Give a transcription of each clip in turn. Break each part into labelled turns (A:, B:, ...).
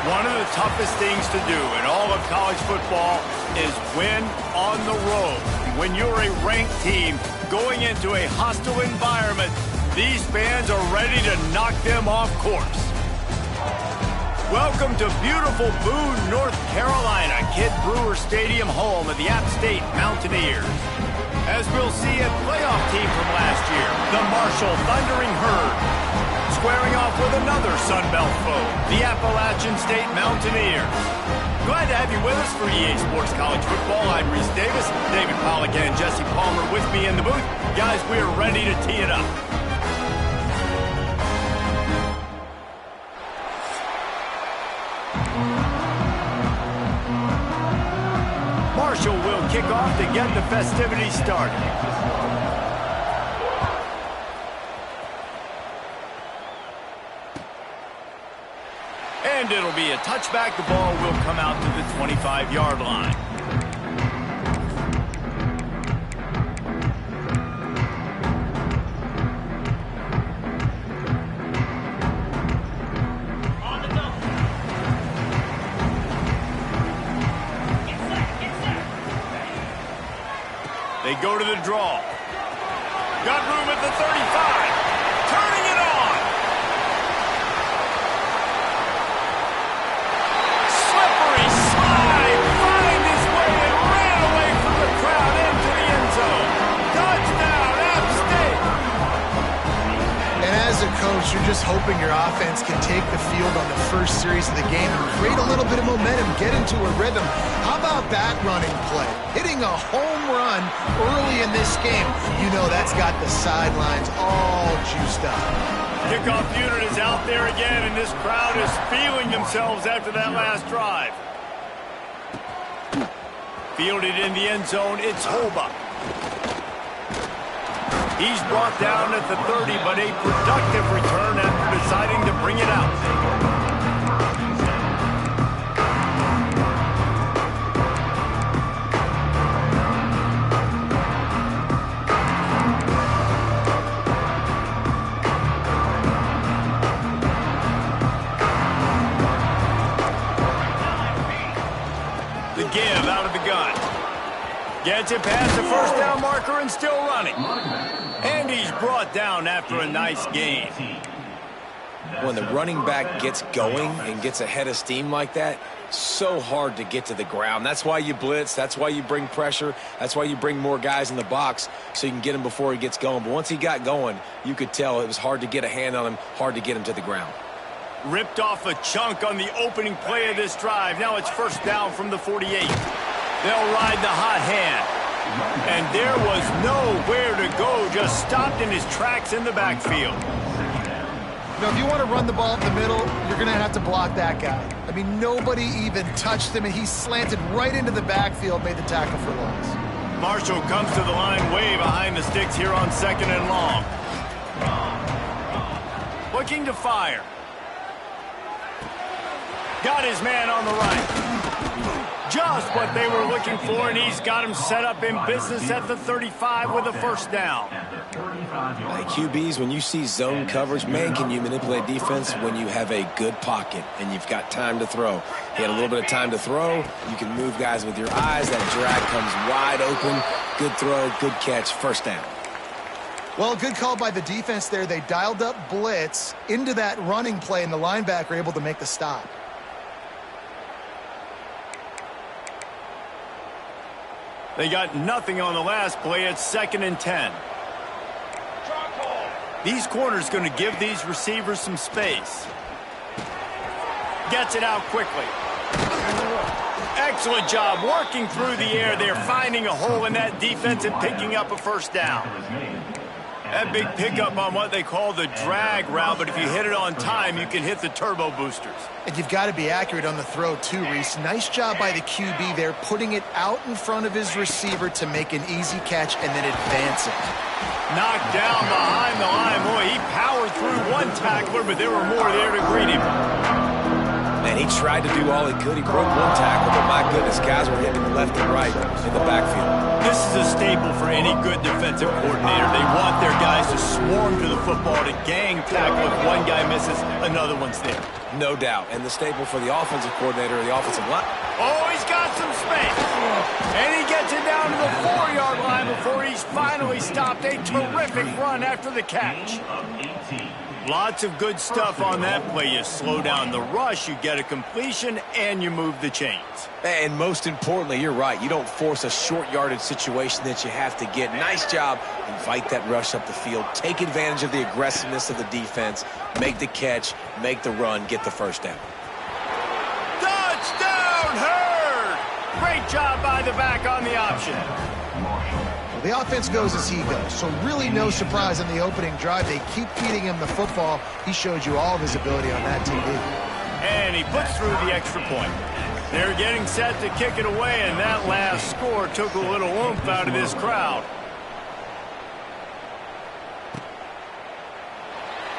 A: One of the toughest things to do in all of college football is win on the road. When you're a ranked team going into a hostile environment, these fans are ready to knock them off course. Welcome to beautiful Boone, North Carolina, Kidd Brewer Stadium, home of the App State Mountaineers. As we'll see, a playoff team from last year, the Marshall Thundering Herd, squaring off with another Sun Belt foe, the Appalachian State Mountaineers. Glad to have you with us for EA Sports College Football. I'm Reese Davis, David Pollack and Jesse Palmer with me in the booth. Guys, we're ready to tee it up. Marshall will kick off to get the festivities started. And it'll be a touchback. The ball will come out to the 25-yard line. They go to the draw. Got room at the 35. Turning it on. Slippery slide. Find his way and ran away from the crowd into the end zone. Touchdown, App State.
B: And as a coach, you're just hoping your offense can take the field on the first series of the game and create a little bit of momentum, get into a rhythm. How about that running play? Hitting a home run early in this game. You know that's got the sidelines all juiced up.
A: Kickoff unit is out there again, and this crowd is feeling themselves after that last drive. Fielded in the end zone, it's Holba. He's brought down at the 30, but a productive return after deciding to bring it out. The give out of the gun. Gets it past the first down marker and still running. And he's brought down after a nice gain.
C: When the running back gets going and gets ahead of steam like that, so hard to get to the ground. That's why you blitz. That's why you bring pressure. That's why you bring more guys in the box so you can get him before he gets going. But once he got going, you could tell it was hard to get a hand on him, hard to get him to the ground.
A: Ripped off a chunk on the opening play of this drive. Now it's first down from the 48. They'll ride the hot hand. And there was nowhere to go, just stopped in his tracks in the backfield.
B: You know, if you want to run the ball up the middle, you're going to have to block that guy. I mean, nobody even touched him, and he slanted right into the backfield, made the tackle for loss.
A: Marshall comes to the line way behind the sticks here on 2nd and long. Looking to fire. Got his man on the right. Just what they were looking for, and he's got him set up in business at the 35 with a first down.
C: Like QBs, when you see zone coverage, man, can you manipulate defense when you have a good pocket and you've got time to throw. He had a little bit of time to throw. You can move guys with your eyes. That drag comes wide open. Good throw, good catch, first down.
B: Well, good call by the defense there. They dialed up blitz into that running play, and the linebacker able to make the stop.
A: They got nothing on the last play. It's 2nd and 10. These corners going to give these receivers some space. Gets it out quickly. Excellent job working through the air there, finding a hole in that defense and picking up a first down. That big pickup on what they call the drag route, but if you hit it on time, you can hit the turbo boosters.
B: And you've got to be accurate on the throw too, Reese. Nice job by the QB there, putting it out in front of his receiver to make an easy catch and then advance it.
A: Knocked down behind the line. Boy, he powered through one tackler, but there were more there to greet him.
C: Man, he tried to do all he could. He broke one tackle, but my goodness, guys were hitting him left and right in the backfield.
A: This is a staple for any good defensive coordinator. They want their guys to swarm to the football, to gang tackle. If one guy misses, another one's there.
C: No doubt. And the staple for the offensive coordinator or the offensive line.
A: Oh, he's got some space. And he gets it down to the 4-yard line before he's finally stopped. A terrific run after the catch. Lots of good stuff on that play. You slow down the rush, you get a completion, and you move the chains.
C: And most importantly, you're right. You don't force a short yardage situation that you have to get. Nice job. Invite that rush up the field. Take advantage of the aggressiveness of the defense. Make the catch, make the run, get the first down.
A: Touchdown, Hurd! Great job by the back on the option.
B: The offense goes as he goes, so really no surprise on the opening drive. They keep feeding him the football. He showed you all of his ability on that TV.
A: And he puts through the extra point. They're getting set to kick it away, and that last score took a little oomph out of this crowd.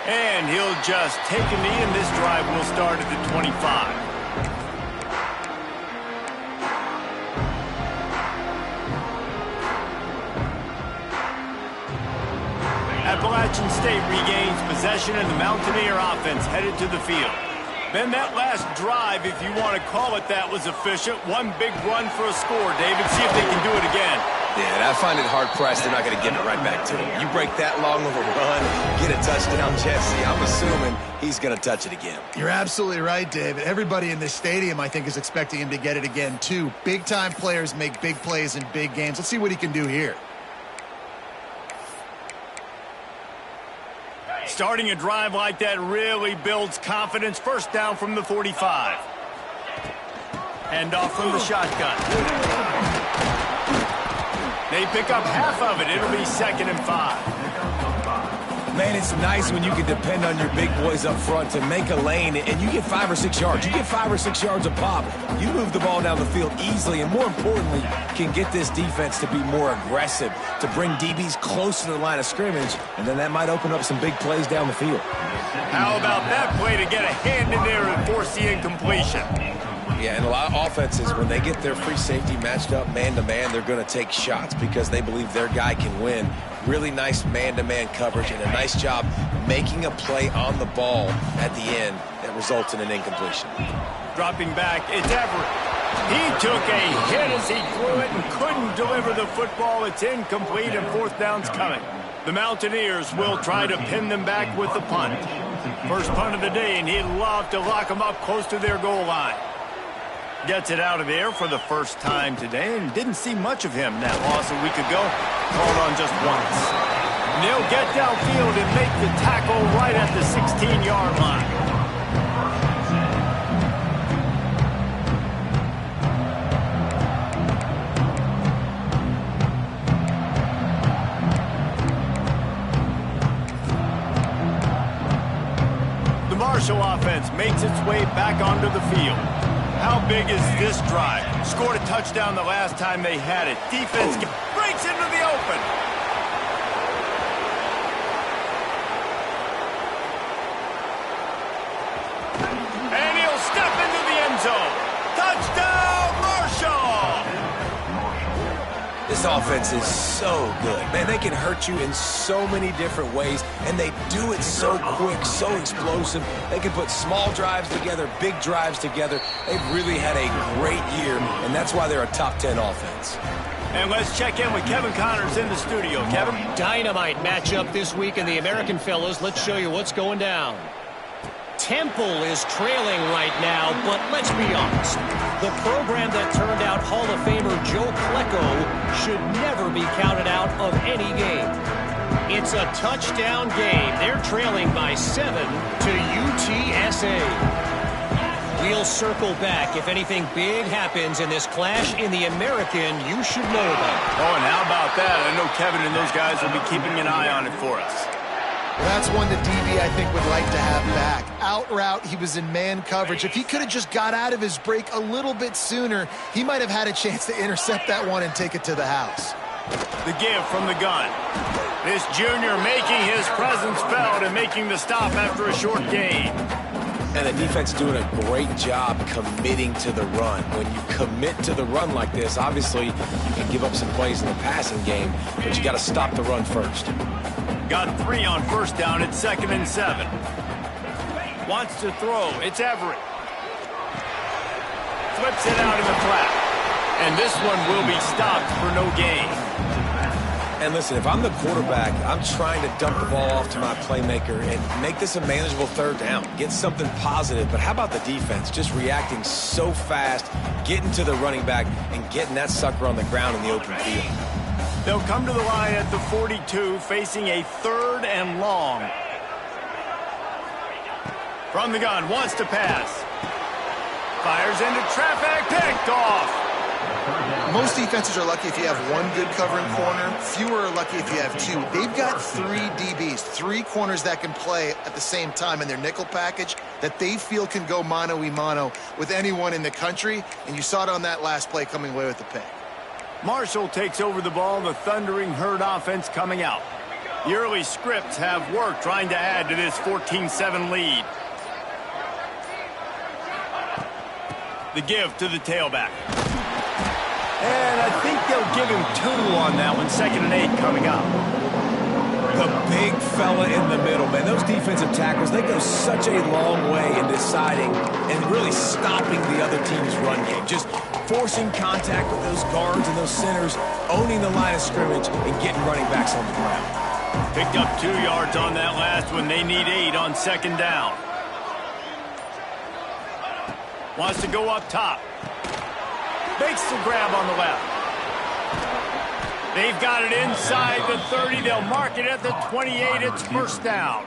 A: And he'll just take a knee, and this drive will start at the 25. Appalachian State regains possession, and the Mountaineer offense headed to the field. Then that last drive, if you want to call it that, was efficient. One big run for a score. David, see if they can do it again.
C: Yeah, and I find it hard-pressed they're not going to give it right back to him. You break that long of a run, get a touchdown, Jesse, I'm assuming he's going to touch it again.
B: You're absolutely right, David. Everybody in this stadium, I think, is expecting him to get it again, too. Big-time players make big plays in big games. Let's see what he can do here.
A: Starting a drive like that really builds confidence. First down from the 45. Hand off from the shotgun. They pick up half of it. It'll be 2nd and 5.
C: Man, it's nice when you can depend on your big boys up front to make a lane, and you get 5 or 6 yards. You get 5 or 6 yards a pop. You move the ball down the field easily, and more importantly, can get this defense to be more aggressive, to bring DBs close to the line of scrimmage, and then that might open up some big plays down the field.
A: How about that play to get a hand in there and force the incompletion?
C: Yeah, and a lot of offenses, when they get their free safety matched up man-to-man, they're going to take shots because they believe their guy can win. Really nice man-to-man coverage and a nice job making a play on the ball at the end that results in an incompletion.
A: Dropping back, it's Everett. He took a hit as he threw it and couldn't deliver the football. It's incomplete, and 4th down's coming. The Mountaineers will try to pin them back with the punt. First punt of the day, and he'd love to lock them up close to their goal line. Gets it out of there for the first time today, and didn't see much of him that loss a week ago. Called on just once. And they'll get downfield and make the tackle right at the 16-yard line. The Marshall offense makes its way back onto the field. How big is this drive? Scored a touchdown the last time they had it. Defense breaks into the open. And he'll step into the end zone. Touchdown, Marshall!
C: This offense is so good. Man, they can hurt you in so many different ways, and they do it so quick, so explosive. They can put small drives together, big drives together. They've really had a great year, and that's why they're a top 10 offense.
A: And let's check in with Kevin Connors in the studio. Kevin?
D: Dynamite matchup this week in the American, fellas. Let's show you what's going down. Temple is trailing right now, but let's be honest. The program that turned out Hall of Famer Joe Klecko should never be counted out of any game. It's a touchdown game. They're trailing by 7 to UTSA. We'll circle back. If anything big happens in this clash in the American, you should know about it.
A: Oh, and how about that? I know Kevin and those guys will be keeping an eye on it for us.
B: Well, that's one that DB, I think, would like to have back. Out route, he was in man coverage. If he could have just got out of his break a little bit sooner, he might have had a chance to intercept that one and take it to the house.
A: The give from the gun. This junior making his presence felt and making the stop after a short gain.
C: And the defense doing a great job committing to the run. When you commit to the run like this, obviously you can give up some plays in the passing game, but you got to stop the run first.
A: Got 3 on first down at 2nd and 7. Wants to throw. It's Everett. Flips it out in the flat. And this one will be stopped for no gain.
C: And listen, if I'm the quarterback, I'm trying to dump the ball off to my playmaker and make this a manageable 3rd down. Get something positive. But how about the defense? Just reacting so fast, getting to the running back, and getting that sucker on the ground in the open field.
A: They'll come to the line at the 42, facing a 3rd and long. From the gun, wants to pass. Fires into traffic, picked off.
B: Most defenses are lucky if you have 1 good covering corner. Fewer are lucky if you have 2. They've got 3 DBs, 3 corners that can play at the same time in their nickel package that they feel can go mano-a-mano with anyone in the country. And you saw it on that last play coming away with the pick.
A: Marshall takes over the ball, the Thundering Herd offense coming out. The early scripts have worked trying to add to this 14-7 lead. The give to the tailback. And I think they'll give him 2 on that one. 2nd and 8 coming up.
C: The big fella in the middle, man. Those defensive tackles, they go such a long way in deciding and really stopping the other team's run game. Just forcing contact with those guards and those centers, owning the line of scrimmage, and getting running backs on the ground.
A: Picked up 2 yards on that last one. They need 8 on 2nd down. Wants to go up top. Makes the grab on the left. They've got it inside the 30. They'll mark it at the 28. It's 1st down.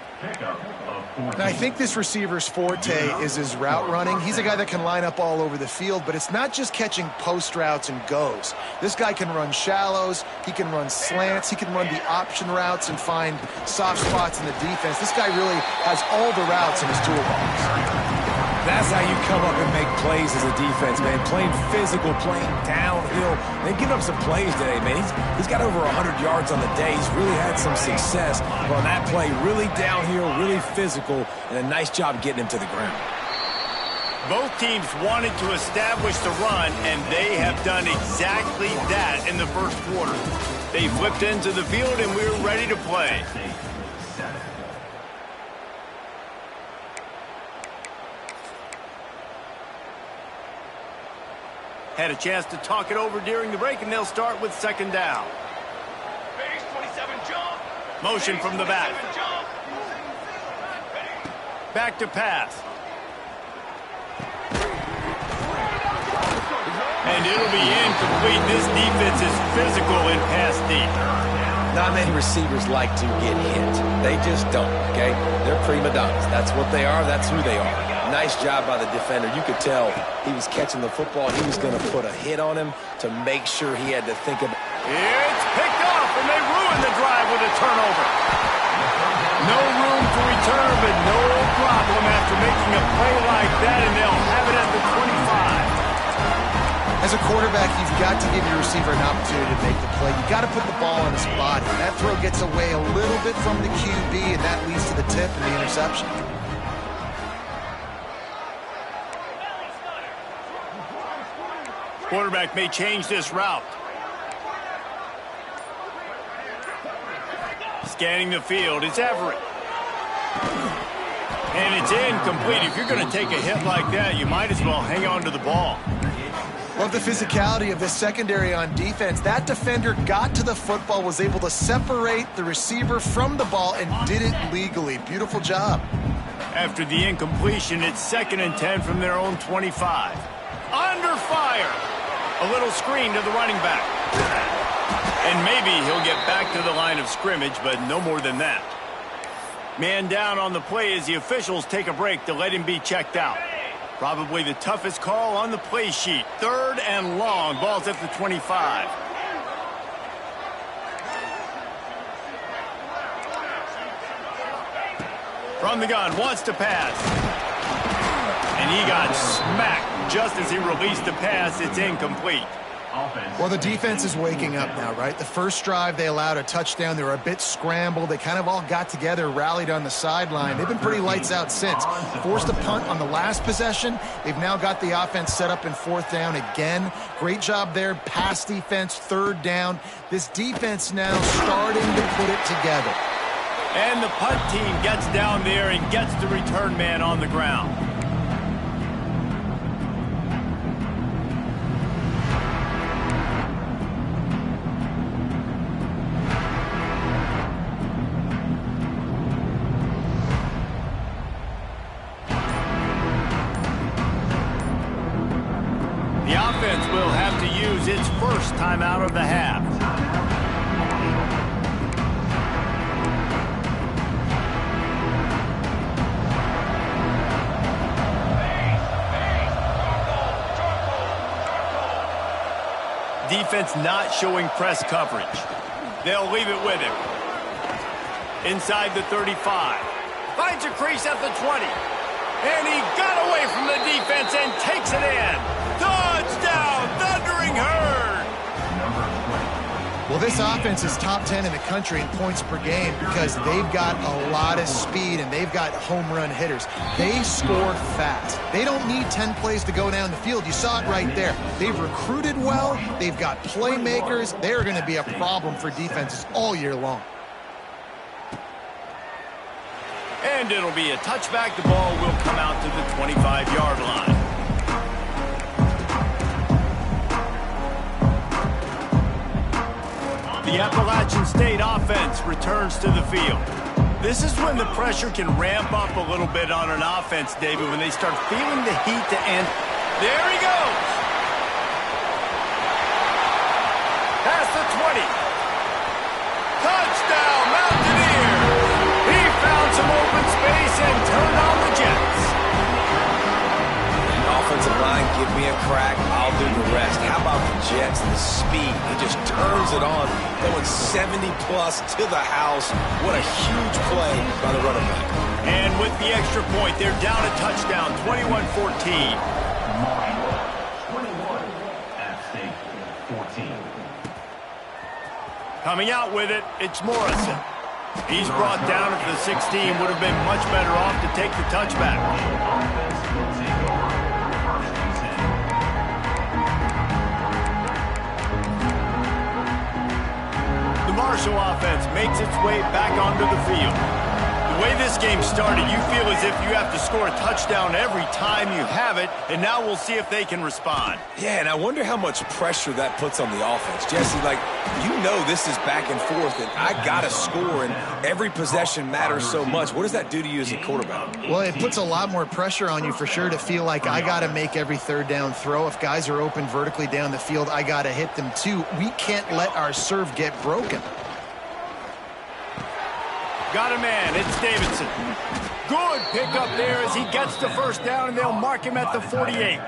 B: Now, I think this receiver's forte is his route running. He's a guy that can line up all over the field, but it's not just catching post routes and goes. This guy can run shallows. He can run slants. He can run the option routes and find soft spots in the defense. This guy really has all the routes in his toolbox.
C: That's how you come up and make plays as a defense, man. Playing physical, playing downhill. They've given up some plays today, man. He's got over 100 yards on the day. He's really had some success. But on that play, really downhill, really physical, and a nice job getting him to the ground.
A: Both teams wanted to establish the run, and they have done exactly that in the 1st quarter. They flipped into the field, and we're ready to play. Had a chance to talk it over during the break, and they'll start with 2nd down. Motion from the back. Back to pass. And it'll be incomplete. This defense is physical in pass deep.
C: Not many receivers like to get hit. They just don't, okay? They're prima donnas. That's what they are. That's who they are. Nice job by the defender. You could tell he was catching the football. He was going to put a hit on him to make sure he had to think about.
A: It's picked off, and they ruin the drive with a turnover. No room to return, but no problem after making a play like that, and they'll have it at the 25.
B: As a quarterback, you've got to give your receiver an opportunity to make the play. You've got to put the ball on his body. That throw gets away a little bit from the QB, and that leads to the tip and the interception.
A: Quarterback may change this route. Scanning the field, it's Everett. And it's incomplete. If you're going to take a hit like that, you might as well hang on to the ball.
B: Love the physicality of this secondary on defense. That defender got to the football, was able to separate the receiver from the ball, and did it legally. Beautiful job.
A: After the incompletion, it's 2nd and 10 from their own 25. Under fire. A little screen to the running back. And maybe he'll get back to the line of scrimmage, but no more than that. Man down on the play as the officials take a break to let him be checked out. Probably the toughest call on the play sheet. 3rd and long. Ball's at the 25. From the gun, wants to pass. And he got smacked just as he released the pass. It's incomplete.
B: Well, the defense is waking up now, right? The first drive, they allowed a touchdown. They were a bit scrambled. They kind of all got together, rallied on the sideline. They've been pretty lights out since. Forced a punt on the last possession. They've now got the offense set up in 4th down again. Great job there. Pass defense, 3rd down. This defense now starting to put it together.
A: And the punt team gets down there and gets the return man on the ground. The offense will have to use its first timeout of the half. Defense not showing press coverage. They'll leave it with him. Inside the 35. Finds a crease at the 20. And he got away from the defense and takes it in. Touchdown, Thundering Herd!
B: Well, this offense is top 10 in the country in points per game because they've got a lot of speed and they've got home run hitters. They score fast. They don't need 10 plays to go down the field. You saw it right there. They've recruited well. They've got playmakers. They're going to be a problem for defenses all year long.
A: And it'll be a touchback. The ball will come out to the 25-yard line. The Appalachian State offense returns to the field. This is when the pressure can ramp up a little bit on an offense, David, when they start feeling the heat to end. There he goes! Past the 20. Touchdown, Mountaineers! He found some open space and turned on the Jets.
C: Offensive line, give me a crack, I'll do the rest. How about the Jets? The speed, he just turns it on, going 70-plus to the house. What a huge play by the running back.
A: And with the extra point, they're down a touchdown, 21-14. Coming out with it, it's Morrison. He's brought down at the 16, would have been much better off to take the touchback. Marshall offense makes its way back onto the field. The way this game started, you feel as if you have to score a touchdown every time you have it, and now we'll see if they can respond.
C: Yeah, and I wonder how much pressure that puts on the offense. Jesse, like, you know this is back and forth, and I got to score, and every possession matters so much. What does that do to you as a quarterback?
B: Well, it puts a lot more pressure on you for sure to feel like I got to make every 3rd down throw. If guys are open vertically down the field, I got to hit them too. We can't let our serve get broken.
A: Got a man, it's Davidson. Good pickup there as he gets the 1st down, and they'll mark him at the 48.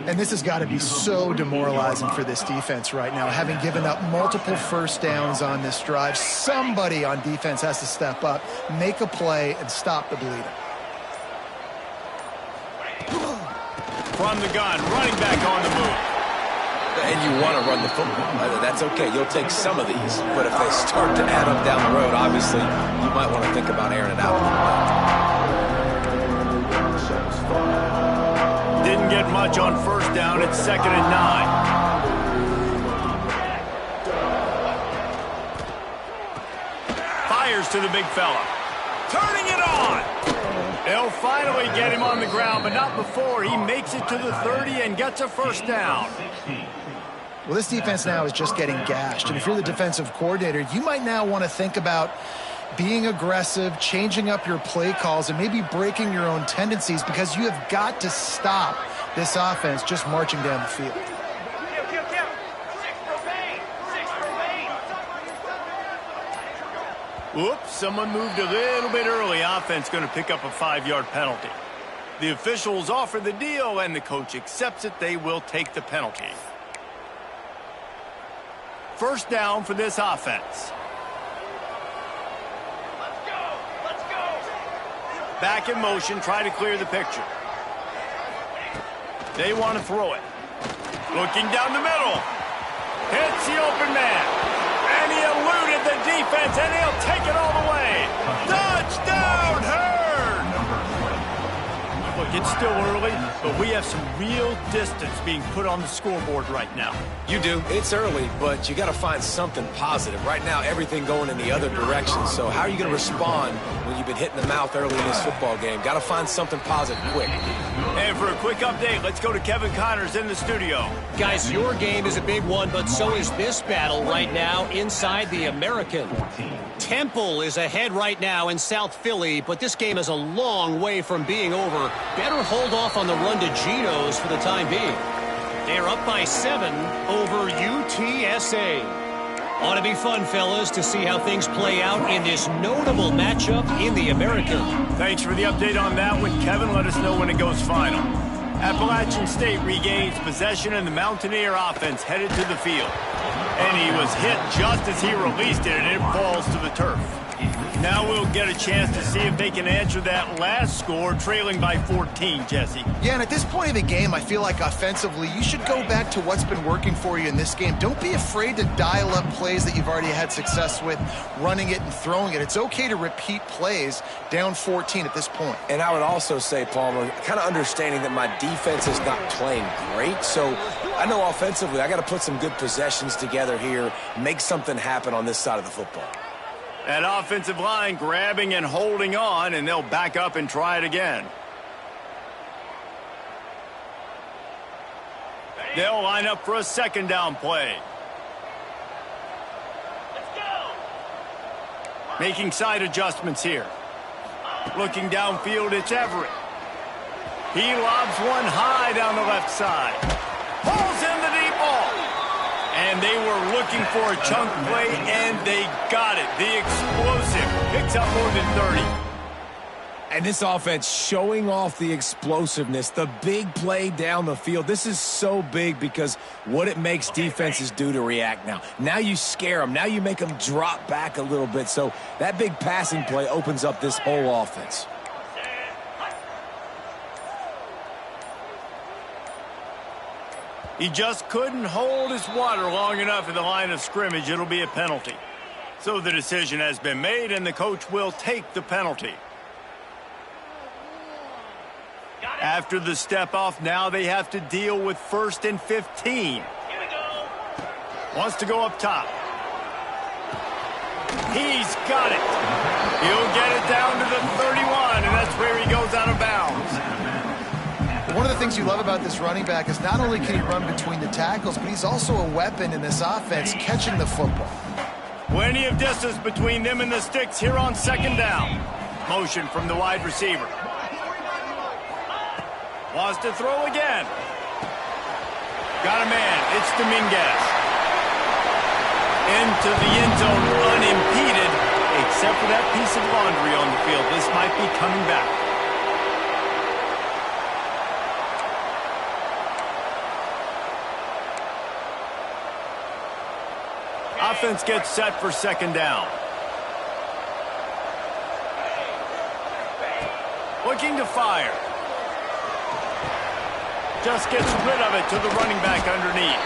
B: And this has got to be so demoralizing for this defense right now, having given up multiple 1st downs on this drive. Somebody on defense has to step up, make a play, and stop the bleeding.
A: From the gun, running back on the move.
C: And you want to run the football. That's okay. You'll take some of these. But if they start to add up down the road, obviously, you might want to think about airing it out.
A: Didn't get much on 1st down. It's 2nd and 9. Fires to the big fella. Turning it on. They'll finally get him on the ground, but not before. He makes it to the 30 and gets a 1st down.
B: Well, this defense now is just getting gashed. And if you're the defensive coordinator, you might now want to think about being aggressive, changing up your play calls, and maybe breaking your own tendencies because you have got to stop this offense just marching down the field.
A: Whoops, someone moved a little bit early. Offense going to pick up a 5-yard penalty. The officials offer the deal, and the coach accepts it. They will take the penalty. 1st down for this offense. Let's go! Let's go! Back in motion, try to clear the picture. They want to throw it. Looking down the middle. Hits the open man. And he eluded the defense, and he'll take it all the way. Touchdown, Hurd! Look, it's still early, but we have some real distance being put on the scoreboard right now.
C: You do. It's early, but you got to find something positive. Right now, everything going in the other direction. So how are you going to respond when you've been hit in the mouth early in this football game? Got to find something positive quick.
A: And for a quick update, let's go to Kevin Connors in the studio.
D: Guys, your game is a big one, but so is this battle right now inside the American. Temple is ahead right now in South Philly, but this game is a long way from being over. Better hold off on the run to Geno's for the time being. They're up by 7 over UTSA. Ought to be fun, fellas, to see how things play out in this notable matchup in the American.
A: Thanks for the update on that one, Kevin. Let us know when it goes final. Appalachian State regains possession, and the Mountaineer offense headed to the field. And he was hit just as he released it, and it falls to the turf. Now we'll get a chance to see if they can answer that last score, trailing by 14, Jesse.
B: Yeah, and at this point of the game, I feel like offensively, you should go back to what's been working for you in this game. Don't be afraid to dial up plays that you've already had success with, running it and throwing it. It's okay to repeat plays down 14 at this point.
C: And I would also say, Palmer, kind of understanding that my defense is not playing great, so I know offensively I got to put some good possessions together here, make something happen on this side of the football.
A: That offensive line grabbing and holding on, and they'll back up and try it again. They'll line up for a second down play. Let's go. Making side adjustments here. Looking downfield, it's Everett. He lobs one high down the left side. Pulls in the deep ball. And they were looking for a chunk play, and they got it. The explosive picks up more than 30.
C: And this offense showing off the explosiveness, the big play down the field. This is so big because what it makes defenses do to react now. Now you scare them. Now you make them drop back a little bit. So that big passing play opens up this whole offense.
A: He just couldn't hold his water long enough in the line of scrimmage. It'll be a penalty. So the decision has been made, and the coach will take the penalty. After the step off, now they have to deal with 1st and 15. Here we go. Wants to go up top. He's got it. He'll get it down to the 31, and that's where he goes out of bounds.
B: One of the things you love about this running back is not only can he run between the tackles, but he's also a weapon in this offense catching the football.
A: Plenty of distance between them and the sticks here on second down. Motion from the wide receiver. Wants to throw again. Got a man. It's Dominguez. Into the end zone unimpeded, except for that piece of laundry on the field. This might be coming back. Offense gets set for second down. Looking to fire. Just gets rid of it to the running back underneath.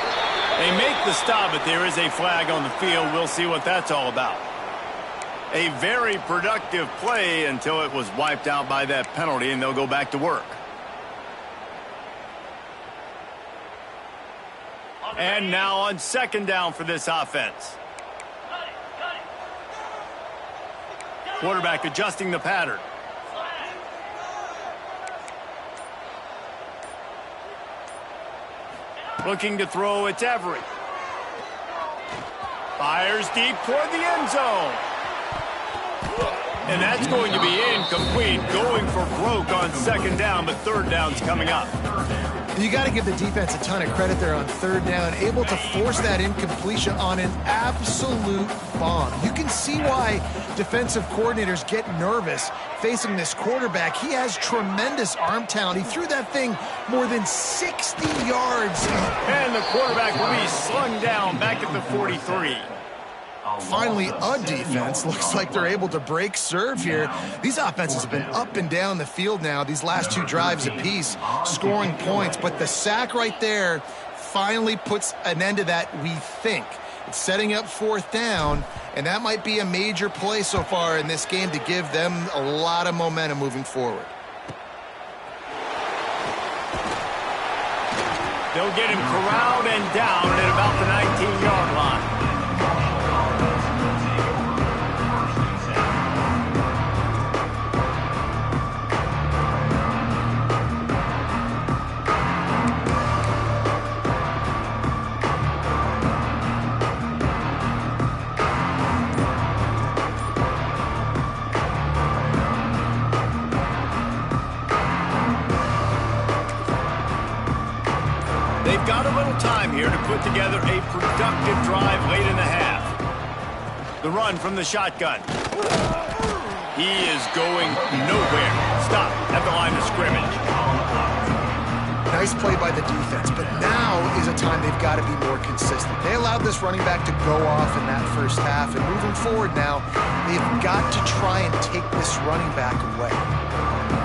A: They make the stop, but there is a flag on the field. We'll see what that's all about. A very productive play until it was wiped out by that penalty, and they'll go back to work. And now on second down for this offense. Quarterback adjusting the pattern. Looking to throw, it's Everett. Fires deep toward the end zone. And that's going to be incomplete. Going for broke on second down, but third down's coming up.
B: You got to give the defense a ton of credit there on third down, able to force that incompletion on an absolute bomb. You can see why defensive coordinators get nervous facing this quarterback. He has tremendous arm talent. He threw that thing more than 60 yards.
A: And the quarterback will be slung down back at the 43.
B: Finally, a defense. Looks like they're able to break serve here. These offenses have been up and down the field now, these last two drives apiece, scoring points. But the sack right there finally puts an end to that, we think. It's setting up 4th down, and that might be a major play so far in this game to give them a lot of momentum moving forward.
A: They'll get him corralled and down at about the 19-yard line. They've got a little time here to put together a productive drive late in the half. The run from the shotgun. He is going nowhere. Stop at the line of scrimmage.
B: Nice play by the defense, but now is a time they've got to be more consistent. They allowed this running back to go off in that first half, and moving forward now, they've got to try and take this running back away.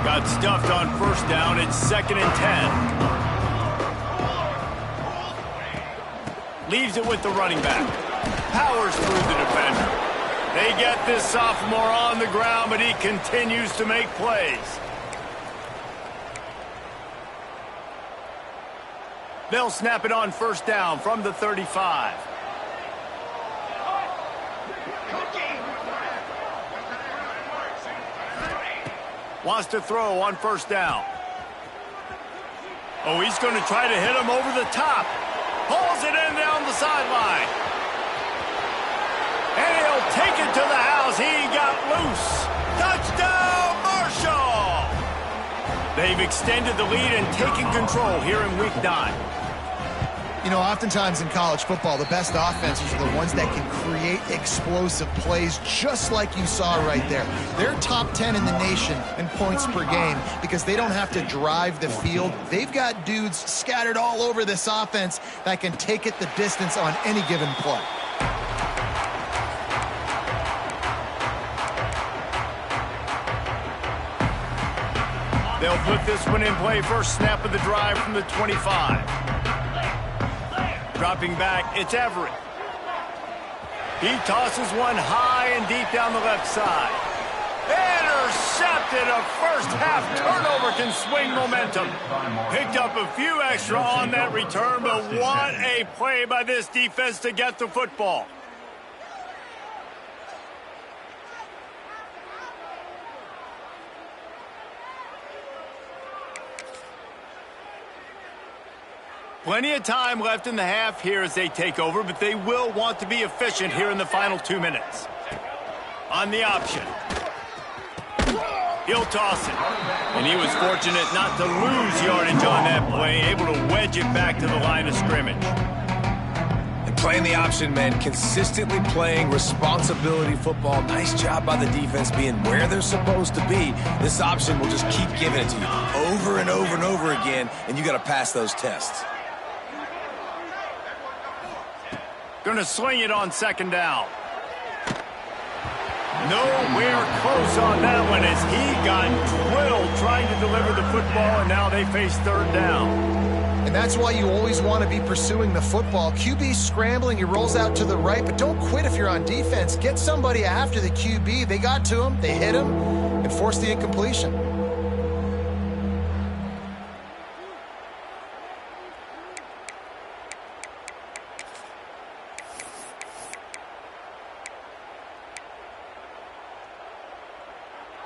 A: Got stuffed on 1st down. It's 2nd and 10. Leaves it with the running back. Powers through the defender. They get this sophomore on the ground, but he continues to make plays. They'll snap it on 1st down from the 35. Wants to throw on 1st down. Oh, he's going to try to hit him over the top. Pulls it in down the sideline. And he'll take it to the house. He got loose. Touchdown, Marshall! They've extended the lead and taken control here in Week 9.
B: You know, oftentimes in college football, the best offenses are the ones that can create explosive plays, just like you saw right there. They're top 10 in the nation in points per game because they don't have to drive the field. They've got dudes scattered all over this offense that can take it the distance on any given play.
A: They'll put this one in play. First snap of the drive from the 25. Dropping back, it's Everett. He tosses one high and deep down the left side. Intercepted. A first half turnover can swing momentum. Picked up a few extra on that return, but what a play by this defense to get the football. Plenty of time left in the half here as they take over, but they will want to be efficient here in the final 2 minutes. On the option. He'll toss it. And he was fortunate not to lose yardage on that play, able to wedge it back to the line of scrimmage.
C: And playing the option, man, consistently playing responsibility football. Nice job by the defense being where they're supposed to be. This option will just keep giving it to you over and over and over again, and you got to pass those tests.
A: Going to sling it on 2nd down. Nowhere close on that one as he got twiddled trying to deliver the football, and now they face 3rd down.
B: And that's why you always want to be pursuing the football. QB scrambling, he rolls out to the right, but don't quit if you're on defense. Get somebody after the QB. They got to him, they hit him, and forced the incompletion.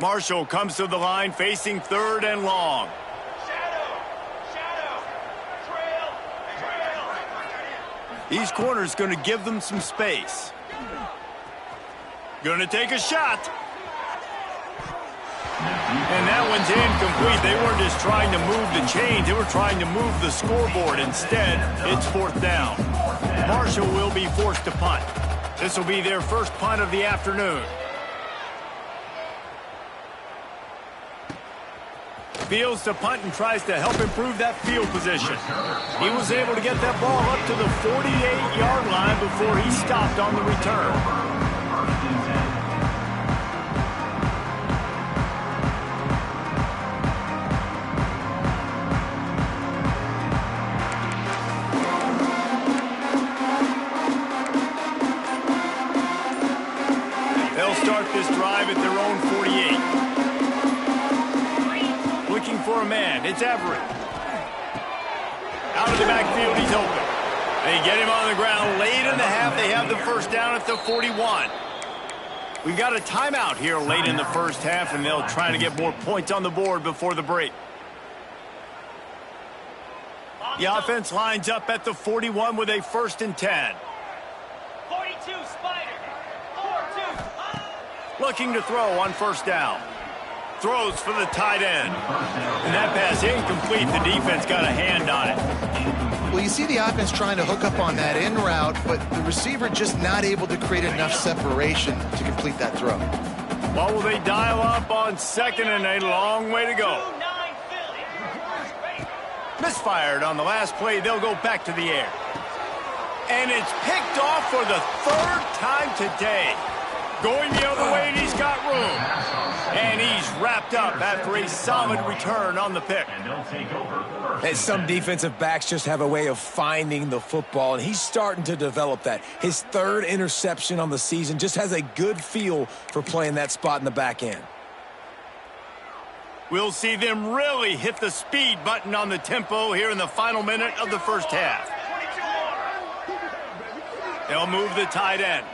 A: Marshall comes to the line facing 3rd and long. These corners going to give them some space. Going to take a shot. And that one's incomplete. They weren't just trying to move the chains. They were trying to move the scoreboard. Instead, it's 4th down. Marshall will be forced to punt. This will be their first punt of the afternoon. Fields to punt and tries to help improve that field position. He was able to get that ball up to the 48-yard line before he stopped on the return. It's Everett. Out of the backfield, he's open. They get him on the ground late in the half. They have the first down at the 41. We've got a timeout here late in the first half, and they'll try to get more points on the board before the break. The offense lines up at the 41 with a 1st and 10.
E: 42, Spider. 4-2.
A: Looking to throw on 1st down. Throws for the tight end. And that pass incomplete. The defense got a hand on it.
B: Well, you see the offense trying to hook up on that in route, but the receiver just not able to create enough separation to complete that throw.
A: Well, will they dial up on 2nd and a long way to go? Misfired on the last play. They'll go back to the air. And it's picked off for the 3rd time today. Going the other way, and he's got room. And he's wrapped up after a solid return on the pick.
C: And some defensive backs just have a way of finding the football, and he's starting to develop that. His 3rd interception on the season, just has a good feel for playing that spot in the back end.
A: We'll see them really hit the speed button on the tempo here in the final minute of the first half. They'll move the tight end.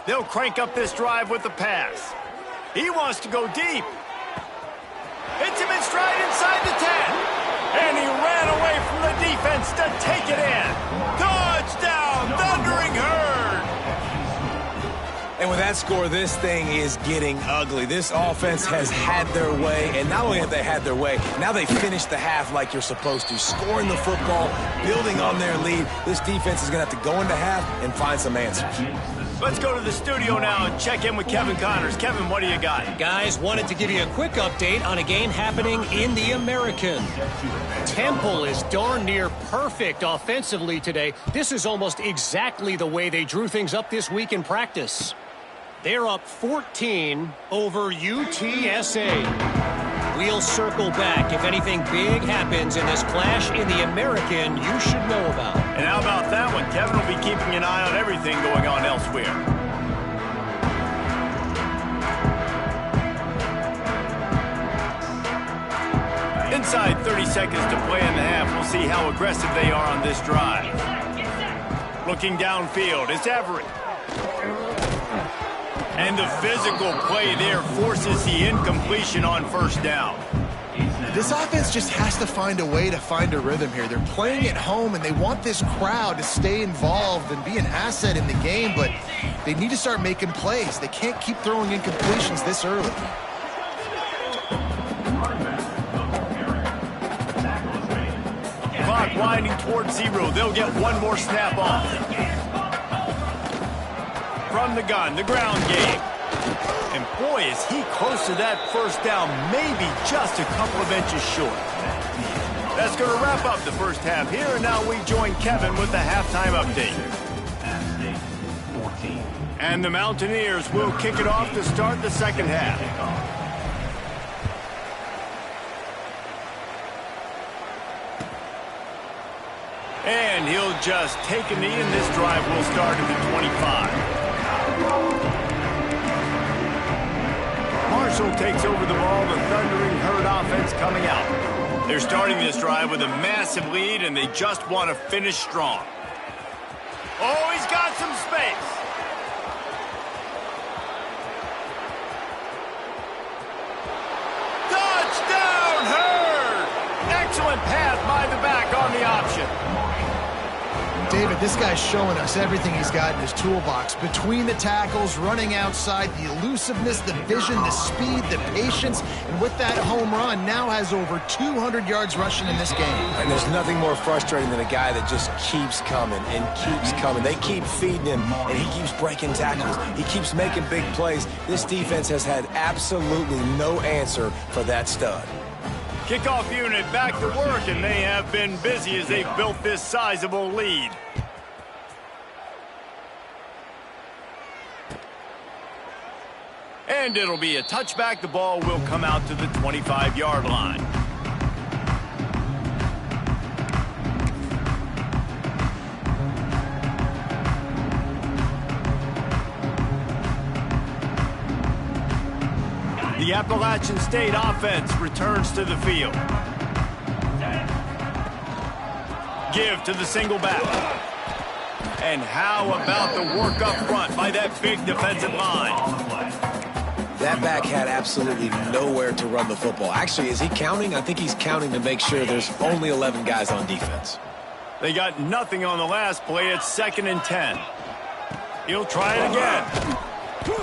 A: They'll crank up this drive with the pass. He wants to go deep. Hits him in stride inside the 10. And he ran away from the defense to take it in. Touchdown, Thundering Herd!
C: And with that score, this thing is getting ugly. This offense has had their way, and not only have they had their way, now they finish the half like you're supposed to, scoring the football, building on their lead. This defense is going to have to go into half and find some answers.
A: Let's go to the studio now and check in with Kevin Connors. Kevin, what do you got?
D: Guys, wanted to give you a quick update on a game happening in the American. Temple is darn near perfect offensively today. This is almost exactly the way they drew things up this week in practice. They're up 14 over UTSA. We'll circle back if anything big happens in this clash in the American you should know about.
A: And how about that one? Kevin will be keeping an eye on everything going on elsewhere. Inside 30 seconds to play in the half. We'll see how aggressive they are on this drive. Looking downfield, it's Everett. And the physical play there forces the incompletion on 1st down.
B: This offense just has to find a way to find a rhythm here. They're playing at home, and they want this crowd to stay involved and be an asset in the game, but they need to start making plays. They can't keep throwing incompletions this early.
A: Clock winding towards 0. They'll get one more snap off. From the gun, the ground game. And boy, is he close to that 1st down, maybe just a couple of inches short. That's going to wrap up the first half here, and now we join Kevin with the halftime update. And the Mountaineers will kick it off to start the second half. And he'll just take a knee, and this drive will start at the 25. Marshall takes over the ball. The Thundering Herd offense coming out. They're starting this drive with a massive lead, and they just want to finish strong. Oh, he's got some space. Touchdown, Herd! Excellent pass by the back on the option.
B: David, this guy's showing us everything he's got in his toolbox. Between the tackles, running outside, the elusiveness, the vision, the speed, the patience, and with that home run, now has over 200 yards rushing in this game.
C: And there's nothing more frustrating than a guy that just keeps coming and keeps coming. They keep feeding him, and he keeps breaking tackles. He keeps making big plays. This defense has had absolutely no answer for that stud.
A: Kickoff unit back to work, and they have been busy as they've built this sizable lead. And it'll be a touchback. The ball will come out to the 25-yard line. The The Appalachian State offense returns to the field. Give to the single back. And how about the work up front by that big defensive line?
C: That back had absolutely nowhere to run the football. Actually, is he counting? I think he's counting to make sure there's only 11 guys on defense.
A: They got nothing on the last play. It's 2nd and 10. He'll try it again.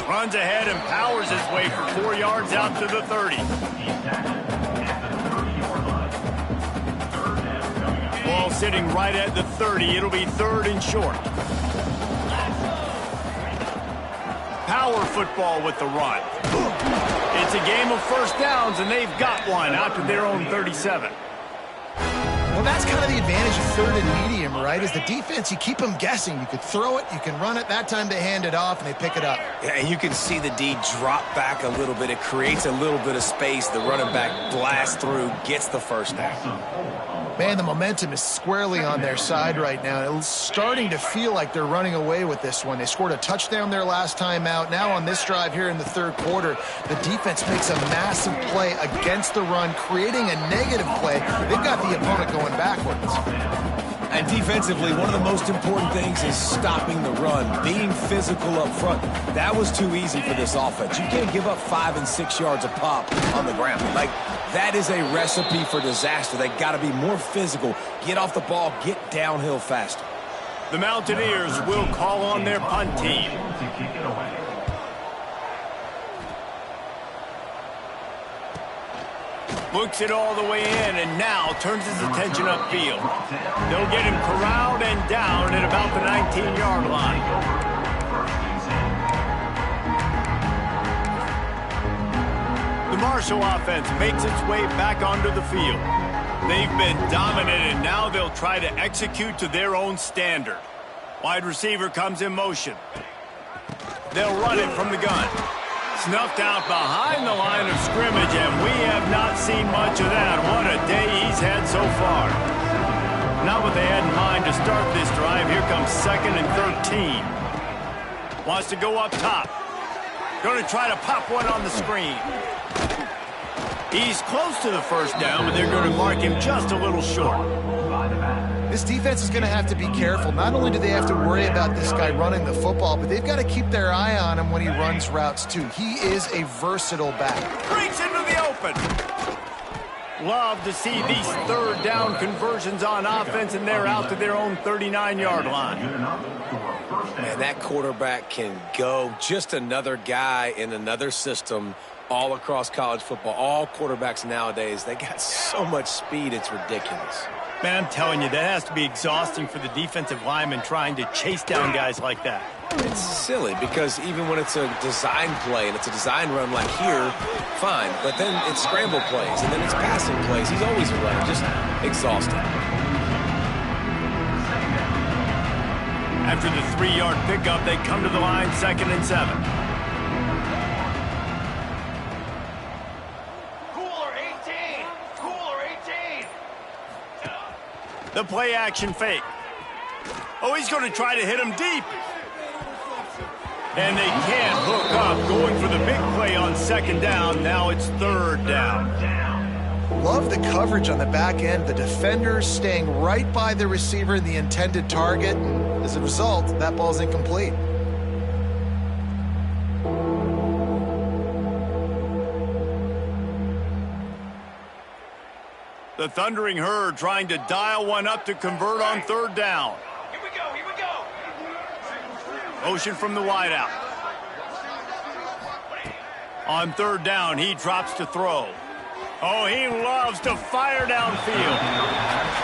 A: Runs ahead and powers his way for 4 yards out to the 30. Ball sitting right at the 30. It'll be 3rd and short. Power football with the run. It's a game of first downs, and they've got one out to their own 37.
B: Well, that's kind of the advantage of 3rd and medium, right? Is the defense, you keep them guessing. You could throw it, you can run it. That time they hand it off, and they pick it up.
C: Yeah, and you can see the D drop back a little bit. It creates a little bit of space. The running back blasts through, gets the first down.
B: Man, the momentum is squarely on their side right now. It's starting to feel like they're running away with this one. They scored a touchdown their last time out. Now on this drive here in the 3rd quarter, the defense makes a massive play against the run, creating a negative play. They've got the opponent going backwards.
C: And defensively, one of the most important things is stopping the run, being physical up front. That was too easy for this offense. You can't give up 5 and 6 yards a pop on the ground. Like, that is a recipe for disaster. They got to be more physical, get off the ball, get downhill faster.
A: The Mountaineers will call on their punt team. Looks it all the way in, and now turns his attention upfield. They'll get him corralled and down at about the 19-yard line. The Marshall offense makes its way back onto the field. They've been dominant, and now they'll try to execute to their own standard. Wide receiver comes in motion. They'll run it from the gun. Snuffed out behind the line of scrimmage, and we have not seen much of that. What a day he's had so far. Not what they had in mind to start this drive. Here comes 2nd and 13. Wants to go up top. Going to try to pop one on the screen. He's close to the first down, but they're going to mark him just a little short.
B: This defense is going to have to be careful. Not only do they have to worry about this guy running the football, but they've got to keep their eye on him when he runs routes too. He is a versatile back.
A: Breaks into the open. Love to see these 3rd down conversions on offense, and they're out to their own 39-yard line.
C: And that quarterback can go. Just another guy in another system all across college football. All quarterbacks nowadays, they got so much speed, it's ridiculous.
A: Man, I'm telling you, that has to be exhausting for the defensive lineman trying to chase down guys like that.
C: It's silly because even when it's a design play and it's a design run like here, fine. But then it's scramble plays and then it's passing plays. He's always a runner, just exhausting.
A: After the 3-yard pickup, they come to the line 2nd and 7. The play action fake. Oh, he's going to try to hit him deep. And they can't hook up. Going for the big play on 2nd down. Now it's 3rd down.
B: Love the coverage on the back end. The defenders staying right by the receiver in the intended target. And as a result, that ball's incomplete.
A: The Thundering Herd trying to dial one up to convert on 3rd down.
E: Here we go, here we go.
A: Motion from the wideout. On 3rd down, he drops to throw. Oh, he loves to fire downfield.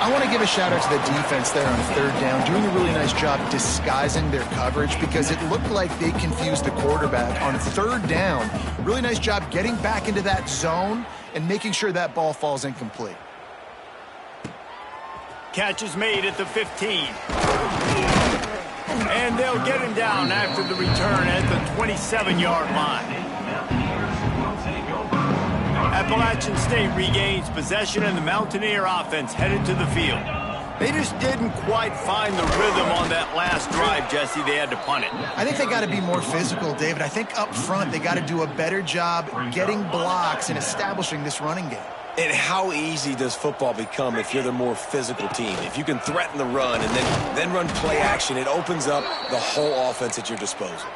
B: I want to give a shout out to the defense there on 3rd down, doing a really nice job disguising their coverage because it looked like they confused the quarterback on 3rd down. Really nice job getting back into that zone and making sure that ball falls incomplete.
A: Catch is made at the 15. And they'll get him down after the return at the 27-yard line. Appalachian State regains possession, and the Mountaineer offense headed to the field. They just didn't quite find the rhythm on that last drive, Jesse. They had to punt it.
B: I think they got to be more physical, David. I think up front they got to do a better job getting blocks and establishing this running game.
C: And how easy does football become if you're the more physical team? If you can threaten the run and then run play action, it opens up the whole offense at your disposal.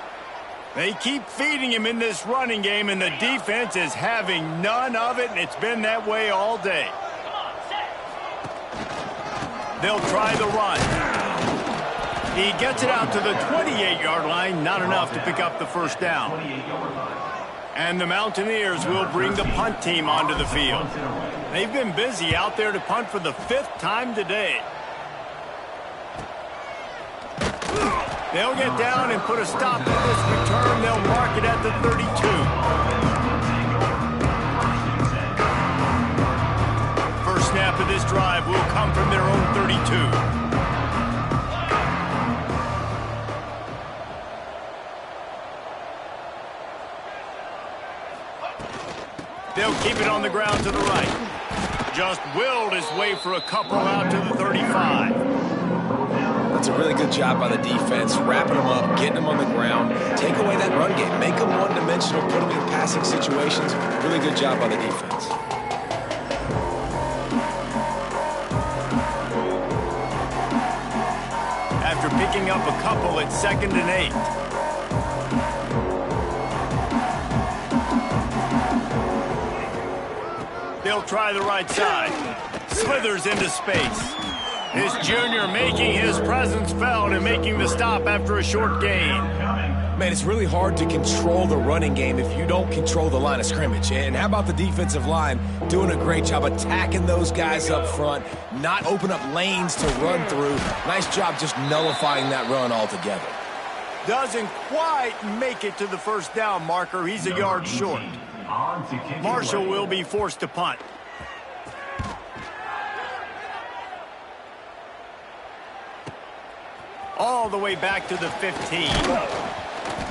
A: They keep feeding him in this running game, and the defense is having none of it, and it's been that way all day. They'll try the run. He gets it out to the 28-yard line, not enough to pick up the first down. And the Mountaineers will bring the punt team onto the field. They've been busy out there to punt for the 5th time today. They'll get down and put a stop to this return. They'll mark it at the 32. First snap of this drive will come from their own 32. They'll keep it on the ground to the right. Just willed his way for a couple out to the 35.
C: That's a really good job by the defense, wrapping them up, getting them on the ground, take away that run game, make them one-dimensional, put them in passing situations. Really good job by the defense.
A: After picking up a couple, it's 2nd and 8. They'll try the right side. Slithers into space. This junior making his presence felt and making the stop after a short gain.
C: Man, it's really hard to control the running game if you don't control the line of scrimmage. And how about the defensive line doing a great job attacking those guys up front, not open up lanes to run through. Nice job just nullifying that run altogether.
A: Doesn't quite make it to the first down marker. He's a yard short. Marshall will be forced to punt. All the way back to the 15.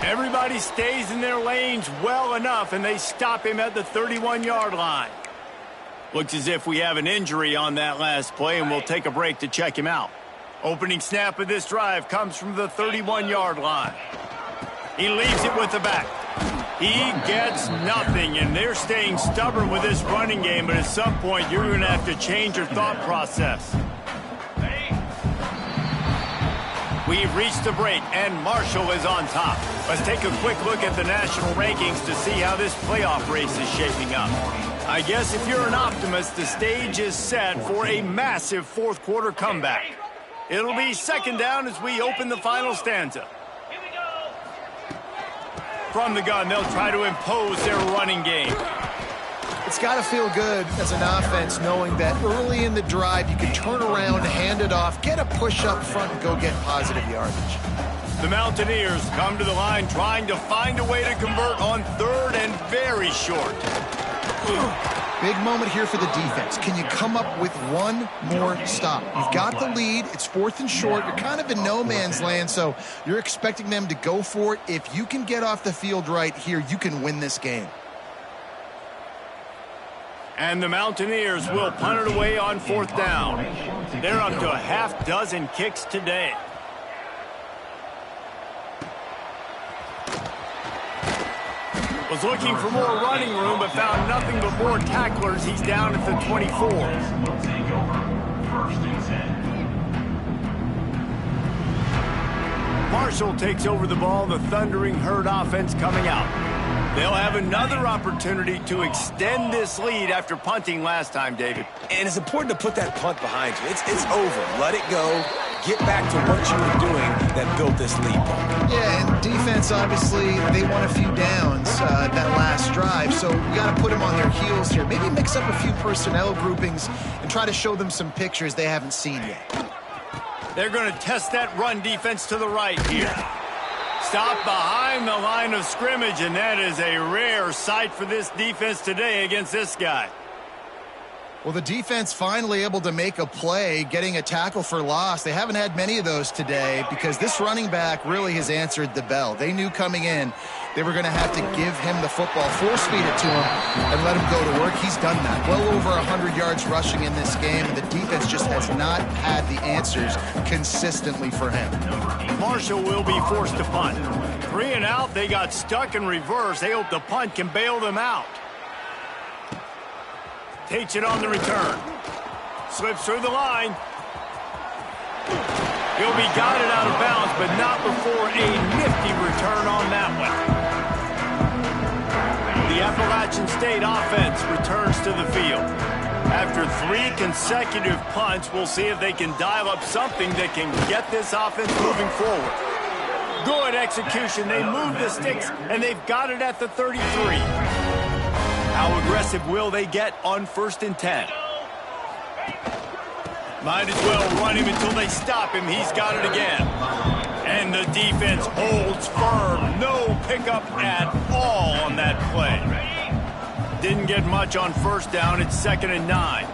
A: Everybody stays in their lanes well enough, and they stop him at the 31-yard line. Looks as if we have an injury on that last play, and we'll take a break to check him out. Opening snap of this drive comes from the 31-yard line. He leaves it with the back. He gets nothing, and they're staying stubborn with this running game, but at some point you're going to have to change your thought process. We've reached the break, and Marshall is on top. Let's take a quick look at the national rankings to see how this playoff race is shaping up. I guess if you're an optimist, the stage is set for a massive fourth-quarter comeback. It'll be 2nd down as we open the final stanza. From the gun, they'll try to impose their running game.
B: It's got to feel good as an offense knowing that early in the drive you can turn around, hand it off, get a push up front, and go get positive yardage.
A: The Mountaineers come to the line trying to find a way to convert on 3rd and very short.
B: Big moment here for the defense. Can you come up with one more stop? You've got the lead. It's 4th and short. You're kind of in no man's land, so you're expecting them to go for it. If you can get off the field right here, you can win this game.
A: And the Mountaineers will punt it away on 4th down. They're up to a half-dozen kicks today. Was looking for more running room, but found nothing but more tacklers. He's down at the 24. Marshall takes over the ball. The Thundering Herd offense coming out. They'll have another opportunity to extend this lead after punting last time, David.
C: And it's important to put that punt behind you. It's over. Let it go. Get back to what you were doing that built this lead.
B: Yeah, and defense, obviously, they won a few downs that last drive, so we got to put them on their heels here. Maybe mix up a few personnel groupings and try to show them some pictures they haven't seen yet.
A: They're going to test that run defense to the right here. Stop behind the line of scrimmage, and that is a rare sight for this defense today against this guy.
B: Well, the defense finally able to make a play, getting a tackle for loss. They haven't had many of those today because this running back really has answered the bell. They knew coming in they were going to have to give him the football, force-feed it to him, and let him go to work. He's done that. Well over 100 yards rushing in this game, and the defense just has not had the answers consistently for him.
A: Marshall will be forced to punt. 3 and out, they got stuck in reverse. They hope the punt can bail them out. Takes it on the return. Slips through the line. He'll be guided out of bounds, but not before a nifty return on that one. The Appalachian State offense returns to the field. After 3 consecutive punts, we'll see if they can dial up something that can get this offense moving forward. Good execution. They move the sticks, and they've got it at the 33. How aggressive will they get on 1st and 10? Might as well run him until they stop him. He's got it again. And the defense holds firm. No pickup at all on that play. Didn't get much on 1st down. It's 2nd and 9.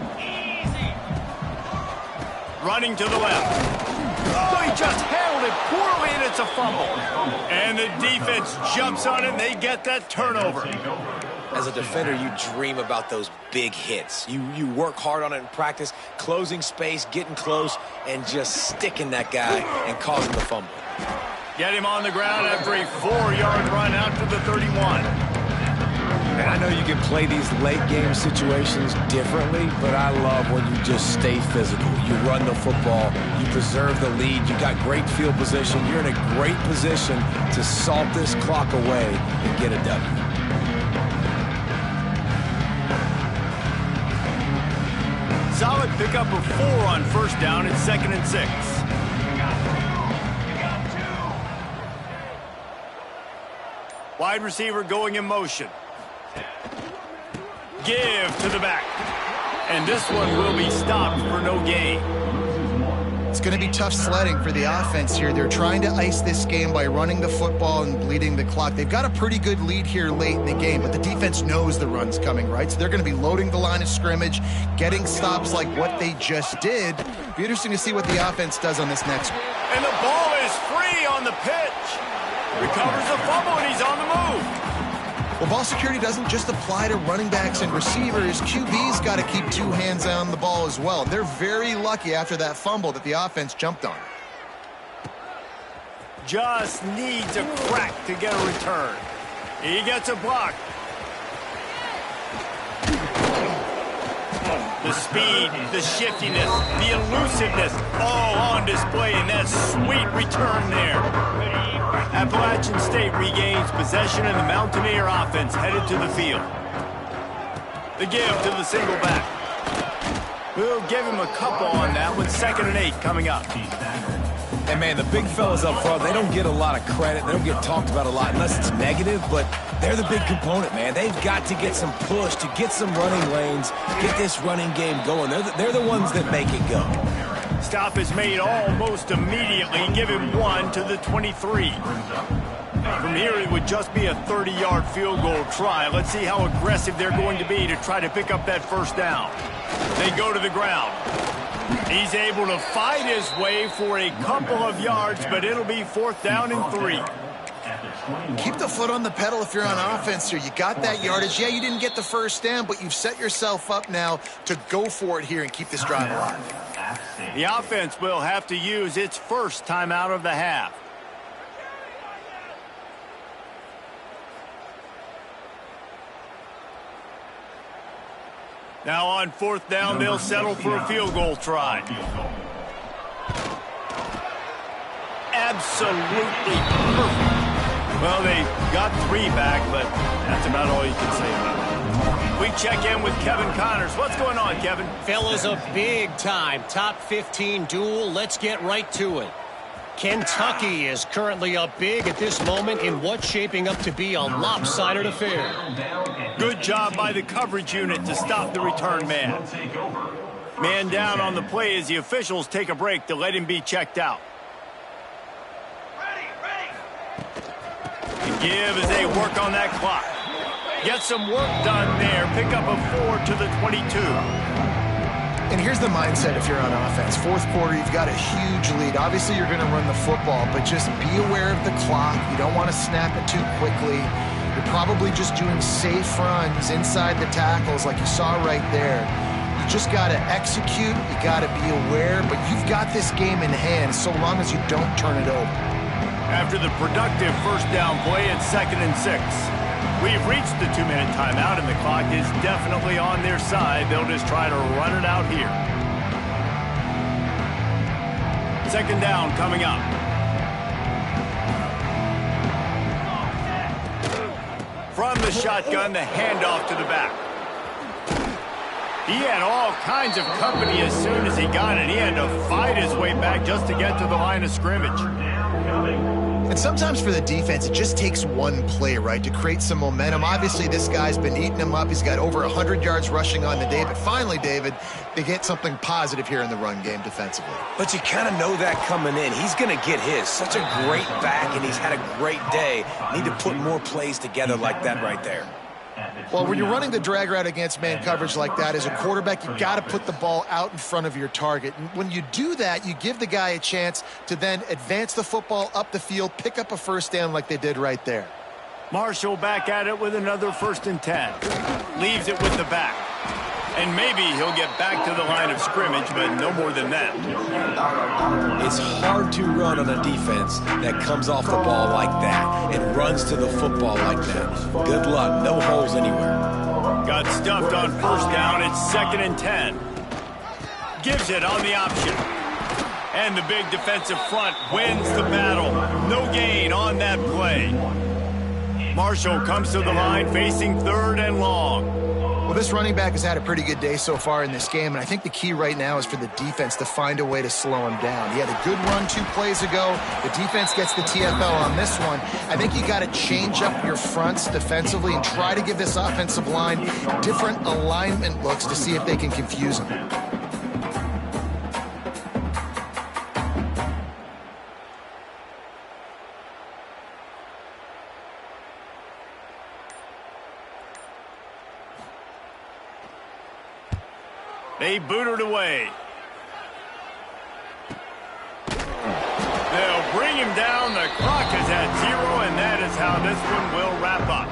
A: Running to the left. Oh, he just handled it poorly, and it's a fumble. And the defense jumps on it, and they get that turnover.
C: As a defender, you dream about those big hits. You work hard on it in practice, closing space, getting close, and just sticking that guy and causing the fumble.
A: Get him on the ground after a 4-yard run out to the 31.
C: And I know you can play these late-game situations differently, but I love when you just stay physical. You run the football, you preserve the lead, you got great field position, you're in a great position to salt this clock away and get a W.
A: Solid pickup of 4 on 1st down. It's 2nd and 6. Wide receiver going in motion. Give to the back. And this one will be stopped for no gain.
B: It's going to be tough sledding for the offense here. They're trying to ice this game by running the football and bleeding the clock. They've got a pretty good lead here late in the game, but the defense knows the run's coming, right? So they're going to be loading the line of scrimmage, getting stops like what they just did. Be interesting to see what the offense does on this next one.
A: And the ball is free on the pitch. Recovers the fumble, and he's on the move.
B: Well, ball security doesn't just apply to running backs and receivers. QB's got to keep 2 hands on the ball as well. They're very lucky after that fumble that the offense jumped on.
A: Just needs a crack to get a return. He gets a block. The speed, the shiftiness, the elusiveness, all on display in that sweet return there. Appalachian State regains possession, and the Mountaineer offense headed to the field. The give to the single back. We'll give him a couple on that with 2nd and 8 coming up.
C: And, man, the big fellas up front, they don't get a lot of credit. They don't get talked about a lot unless it's negative, but they're the big component, man. They've got to get some push, to get some running lanes, get this running game going. They're the ones that make it go.
A: Stop is made almost immediately. Give him 1 to the 23. From here, it would just be a 30-yard field goal try. Let's see how aggressive they're going to be to try to pick up that 1st down. They go to the ground. He's able to fight his way for a couple of yards, but it'll be 4th down and 3.
B: Keep the foot on the pedal if you're on offense here. You got that yardage. Yeah, you didn't get the 1st down, but you've set yourself up now to go for it here and keep this drive alive.
A: The offense will have to use its 1st timeout of the half. Now on 4th down, they'll settle for a field goal try. Absolutely perfect. Well, they got 3 back, but that's about all you can say about it. We check in with Kevin Connors. What's going on, Kevin?
D: Fellas, a big-time top 15 duel. Let's get right to it. Kentucky is currently up big at this moment in what's shaping up to be a lopsided affair.
A: Good job by the coverage unit to stop the return man. Man down on the play as the officials take a break to let him be checked out. The give as they work on that clock. Get some work done there. Pick up a 4 to the 22.
B: And here's the mindset if you're on offense. Fourth quarter, you've got a huge lead. Obviously, you're going to run the football, but just be aware of the clock. You don't want to snap it too quickly. You're probably just doing safe runs inside the tackles like you saw right there. You just got to execute. You got to be aware, but you've got this game in hand so long as you don't turn it over.
A: After the productive first down play, it's 2nd and 6. We've reached the 2-minute timeout, and the clock is definitely on their side. They'll just try to run it out here. 2nd down coming up. From the shotgun, the handoff to the back. He had all kinds of company as soon as he got it. He had to fight his way back just to get to the line of scrimmage.
B: And sometimes for the defense, it just takes one play, right, to create some momentum. Obviously, this guy's been eating him up. He's got over 100 yards rushing on the day. But finally, David, they get something positive here in the run game defensively.
C: But you kind of know that coming in. He's going to get his. Such a great back, and he's had a great day. Need to put more plays together like that right there.
B: Well, when you're running the drag route against man coverage like that, as a quarterback, you've got to put the ball out in front of your target. And when you do that, you give the guy a chance to then advance the football up the field, pick up a first down like they did right there.
A: Marshall back at it with another 1st and 10. Leaves it with the back. And maybe he'll get back to the line of scrimmage, but no more than that.
C: It's hard to run on a defense that comes off the ball like that and runs to the football like that. Good luck. No holes anywhere.
A: Got stuffed on 1st down. It's 2nd and 10. Gives it on the option. And the big defensive front wins the battle. No gain on that play. Marshall comes to the line facing 3rd and long.
B: Well, this running back has had a pretty good day so far in this game, and I think the key right now is for the defense to find a way to slow him down. He had a good run 2 plays ago. The defense gets the TFL on this one. I think you got to change up your fronts defensively and try to give this offensive line different alignment looks to see if they can confuse him.
A: They boot it away. They'll bring him down. The clock is at 0, and that is how this one will wrap up.